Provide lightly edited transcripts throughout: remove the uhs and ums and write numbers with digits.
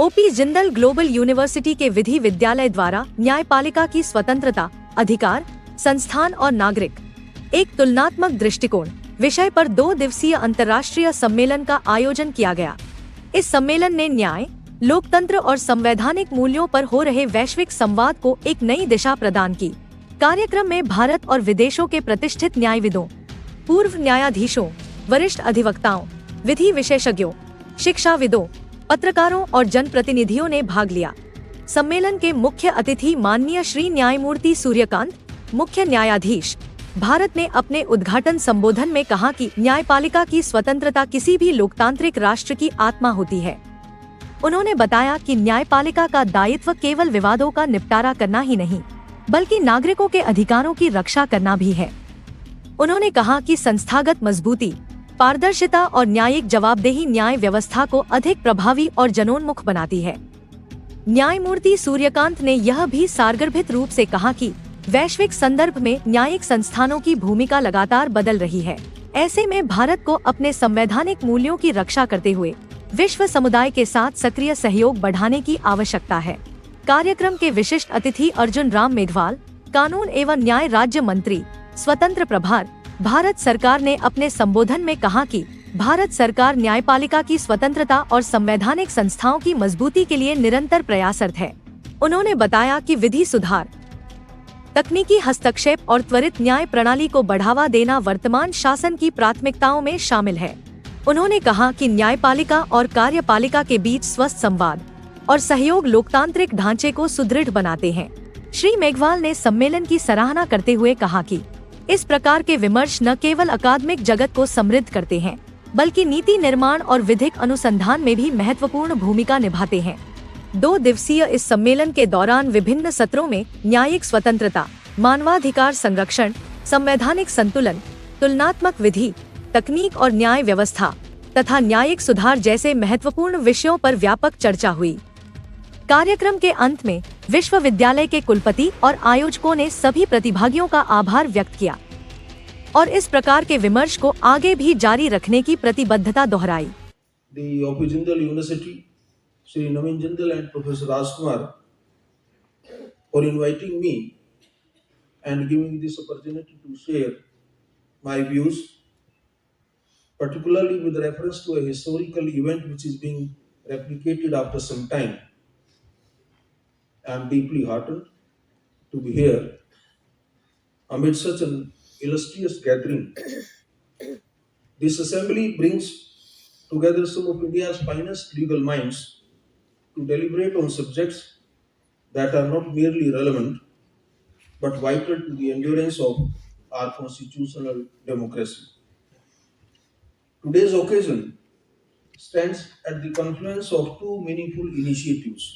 OP Jindal global university के विधि विद्यालय द्वारा न्यायपालिका की स्वतंत्रता, अधिकार, संस्थान और नागरिक, एक तुलनात्मक दृष्टिकोण विषय पर 2 दिवसीय अंतर्राष्ट्रीय सम्मेलन का आयोजन किया गया। इस सम्मेलन ने न्याय, लोकतंत्र और संवैधानिक मूल्यों पर हो रहे वैश्विक संवाद को एक नई दिशा प्रदान की। कार्यक्रम में भारत और विदेशों के प्रतिष्ठित न्यायविदों, पूर्व न्यायाधीशों, वरिष्ठ अधिवक्ताओं, विधि विशेषज्ञों, शिक्षाविदों, पत्रकारों और जनप्रतिनिधियों ने भाग लिया। सम्मेलन के मुख्य अतिथि माननीय श्री न्यायमूर्ति सूर्यकांत, मुख्य न्यायाधीश, भारत ने अपने उद्घाटन संबोधन में कहा कि न्यायपालिका की स्वतंत्रता किसी भी लोकतांत्रिक राष्ट्र की आत्मा होती है। उन्होंने बताया कि न्यायपालिका का दायित्व केवल विवादों का निपटारा करना ही नहीं, बल्कि नागरिकों के अधिकारों की रक्षा करना भी है। उन्होंने कहा कि संस्थागत मजबूती, पारदर्शिता और न्यायिक जवाबदेही न्याय व्यवस्था को अधिक प्रभावी और जनोन्मुख बनाती है। न्यायमूर्ति सूर्यकांत ने यह भी सारगर्भित रूप से कहा कि वैश्विक संदर्भ में न्यायिक संस्थानों की भूमिका लगातार बदल रही है। ऐसे में भारत को अपने संवैधानिक मूल्यों की रक्षा करते हुए विश्व समुदाय के साथ सक्रिय सहयोग बढ़ाने की आवश्यकता है। कार्यक्रम के विशिष्ट अतिथि अर्जुन राम मेघवाल, कानून एवं न्याय राज्य मंत्री, स्वतंत्र प्रभार, भारत सरकार ने अपने संबोधन में कहा कि भारत सरकार न्यायपालिका की स्वतंत्रता और संवैधानिक संस्थाओं की मजबूती के लिए निरंतर प्रयासरत है। उन्होंने बताया कि विधि सुधार, तकनीकी हस्तक्षेप और त्वरित न्याय प्रणाली को बढ़ावा देना वर्तमान शासन की प्राथमिकताओं में शामिल है। उन्होंने कहा कि न्यायपालिका और कार्यपालिका के बीच स्वस्थ संवाद और सहयोग लोकतांत्रिक ढांचे को सुदृढ़ बनाते हैं। श्री मेघवाल ने सम्मेलन की सराहना करते हुए कहा कि इस प्रकार के विमर्श न केवल अकादमिक जगत को समृद्ध करते हैं, बल्कि नीति निर्माण और विधिक अनुसंधान में भी महत्वपूर्ण भूमिका निभाते हैं। 2 दिवसीय इस सम्मेलन के दौरान विभिन्न सत्रों में न्यायिक स्वतंत्रता, मानवाधिकार संरक्षण, संवैधानिक संतुलन, तुलनात्मक विधि, तकनीक और न्याय व्यवस्था तथा न्यायिक सुधार जैसे महत्वपूर्ण विषयों पर व्यापक चर्चा हुई। कार्यक्रम के अंत में विश्वविद्यालय के कुलपति और आयोजकों ने सभी प्रतिभागियों का आभार व्यक्त किया और इस प्रकार के विमर्श को आगे भी जारी रखने की प्रतिबद्धता दोहराई। The OP Jindal University, Sri Naveen Jindal and Professor Rajkumar for inviting me and giving this opportunity to share my views, particularly with reference to a historical event which is being replicated after some time. I am deeply heartened to be here amid such an illustrious gathering. This assembly brings together some of India's finest legal minds to deliberate on subjects that are not merely relevant but vital to the endurance of our constitutional democracy. Today's occasion stands at the confluence of 2 meaningful initiatives.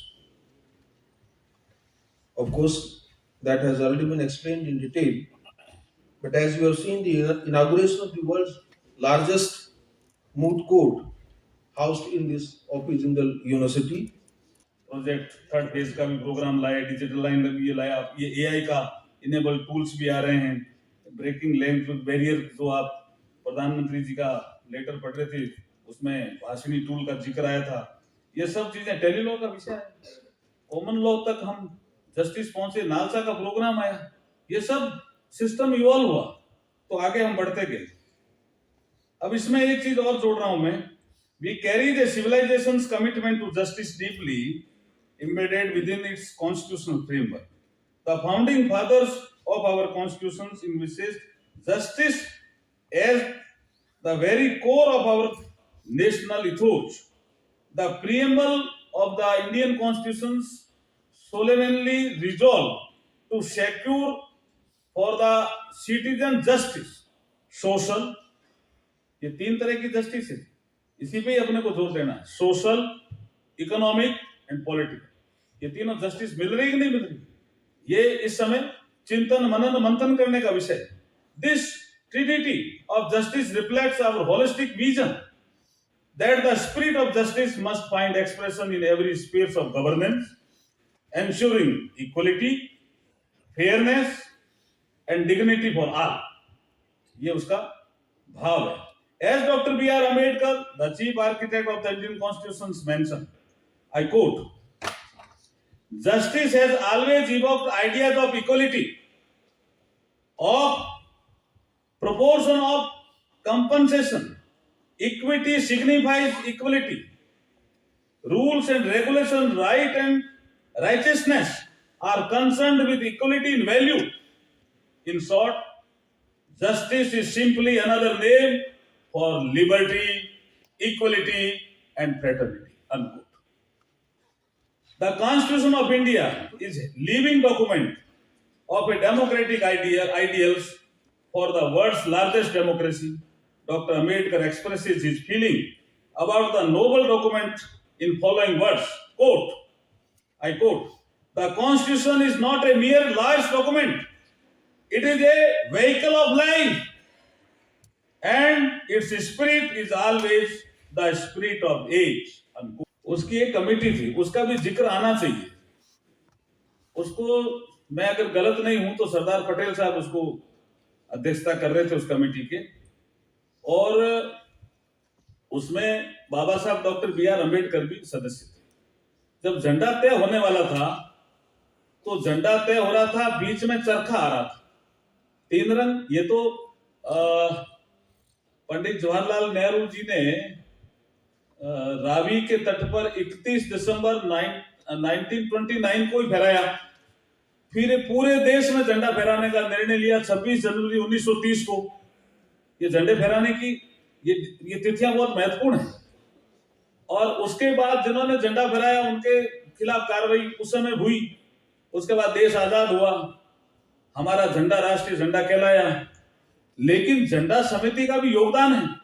Of course, that has already been explained in detail, but as you have seen, the inauguration of the world's largest moot court housed in this OP Jindal University. Project 3rd phase का भी programme लाया, digital line भी लाया, ये AI का enable tools भी आ रहे हैं, ब्रेकिंग लैंग्वेज बैरियर जो आप प्रधानमंत्री जी का लेटर पढ़ रहे थे उसमें भाषणी टूल का जिक्र आया था। ये सब चीजें टेली लॉ का विषय है, कॉमन लॉ तक हम जस्टिस पहुंचे, नालसा का प्रोग्राम आया, ये सब सिस्टम इवॉल्व हुआ तो आगे हम बढ़ते गए। अब इसमें एक चीज और जोड़ रहा हूं मैं, we carry the civilisation's commitment to justice deeply embedded within its constitutional framework. The founding fathers of our constitutions envisaged justice as the very core of our national ethos. The preamble of the Indian constitutions solemnly resolved to secure for the citizen justice, social, ये 3 तरह की justice है, इसी पे ही अपने को जोर देना है, सोशल, इकोनॉमिक एंड पॉलिटिकल। ये तीनों जस्टिस मिल रही कि नहीं मिल रही, ये इस समय चिंतन मनन मंथन करने का विषय है। This trinity of justice reflects our holistic vision that the spirit of justice must find expression in every sphere of governance, ensuring equality, fairness and dignity for all. ये उसका भाव है। As Dr. B.R. Ambedkar, the chief architect of the Indian Constitution, mentioned, I quote, justice has always evoked ideas of equality, of proportion of compensation. Equity signifies equality. Rules and regulations, right and righteousness are concerned with equality in value. In short, justice is simply another name for liberty, equality, and fraternity. Unquote. The Constitution of India is a living document of a democratic ideals for the world's largest democracy. Dr. Ambedkar expresses his feeling about the noble document in following words, quote, I quote, the Constitution is not a mere large document. It is a vehicle of life, and its spirit is always the spirit of age. Unquote. उसकी एक committee थी, उसका भी जिक्र आना चाहिए। उसको मैं अगर गलत नहीं हूं तो सरदार पटेल साहब उसको अध्यक्षता कर रहे थे उस कमेटी के, और उसमें बाबा साहब डॉक्टर बी.आर. अम्बेडकर भी सदस्य थे। जब झंडा तय होने वाला था तो झंडा तय हो रहा था, बीच में चरखा आ रहा था, 3 रंग। ये तो पंडित जवाहरलाल नेहरू जी ने रावी के तट पर 31 दिसंबर 1929 को ही फहराया। फिर पूरे देश में झंडा फहराने का निर्णय लिया 26 जनवरी 1930 को। ये झंडे फहराने की ये तिथियां बहुत महत्वपूर्ण हैं। और उसके बाद जिन्होंने झंडा फहराया उनके खिलाफ कार्रवाई उस समय हुई। उसके बाद देश आजाद हुआ, हमारा झंडा राष्ट्रीय झंडा कहलाया। लेकिन झंडा समिति का भी योगदान है।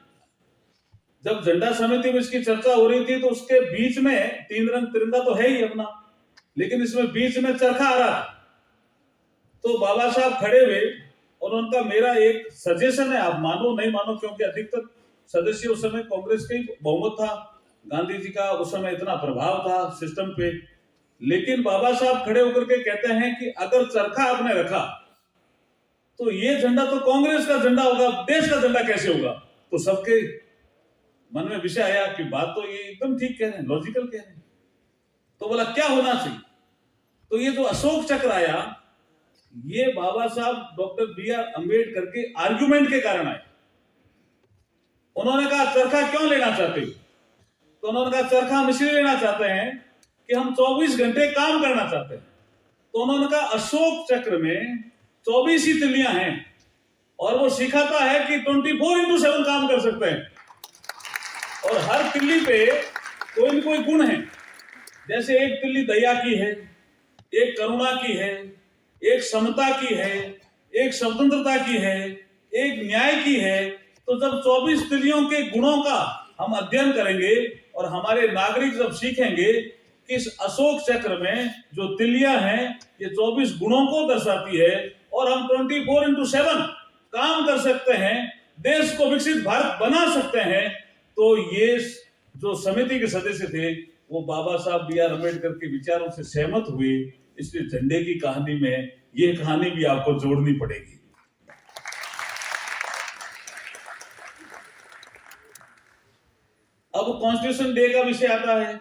जब झंडा समिति में इसकी चर्चा हो रही थी तो उसके बीच में 3 रंग तिरंगा तो है ही अपना, लेकिन इसमें बीच में चरखा आ रहा था। तो बाबा साहब खड़े हुए और उनका मेरा एक सजेशन है, आप मानो नहीं मानो, क्योंकि अधिकतर सदस्य उस समय कांग्रेस के बहुमत था, गांधी जी का उस समय इतना प्रभाव था सिस्टम पे। लेकिन बाबा साहब खड़े होकर के कहते हैं कि अगर चरखा आपने रखा तो ये झंडा तो कांग्रेस का झंडा होगा, देश का झंडा कैसे होगा? तो सबके मन में विषय आया कि बात तो ये एकदम ठीक कह रहे हैं, लॉजिकल कह रहे हैं। तो बोला क्या होना चाहिए? तो ये जो अशोक चक्र आया, ये बाबा साहब डॉक्टर बी.आर. अम्बेडकर के आर्गुमेंट के कारण आए। उन्होंने कहा चरखा क्यों लेना चाहते हो? तो उन्होंने कहा चरखा हम इसलिए लेना चाहते हैं कि हम 24 घंटे काम करना चाहते हैं। तो उन्होंने कहा अशोक चक्र में 24 ही तिल्लियां हैं और वो सिखाता है कि 24/7 काम कर सकते हैं, और हर तिल्ली पे कोई न कोई गुण है। जैसे एक तिल्ली दया की है, एक करुणा की है, एक समता की है, एक स्वतंत्रता की है, एक न्याय की है। तो जब 24 तिल्लियों के गुणों का हम अध्ययन करेंगे और हमारे नागरिक जब सीखेंगे कि इस अशोक चक्र में जो तिल्लियां हैं ये 24 गुणों को दर्शाती है, और हम 24/7 काम कर सकते हैं, देश को विकसित भारत बना सकते हैं। तो ये जो समिति के सदस्य थे वो बाबा साहब बी.आर. अम्बेडकर के विचारों से सहमत हुए। इसलिए झंडे की कहानी में ये कहानी भी आपको जोड़नी पड़ेगी। अब कॉन्स्टिट्यूशन डे का विषय आता है।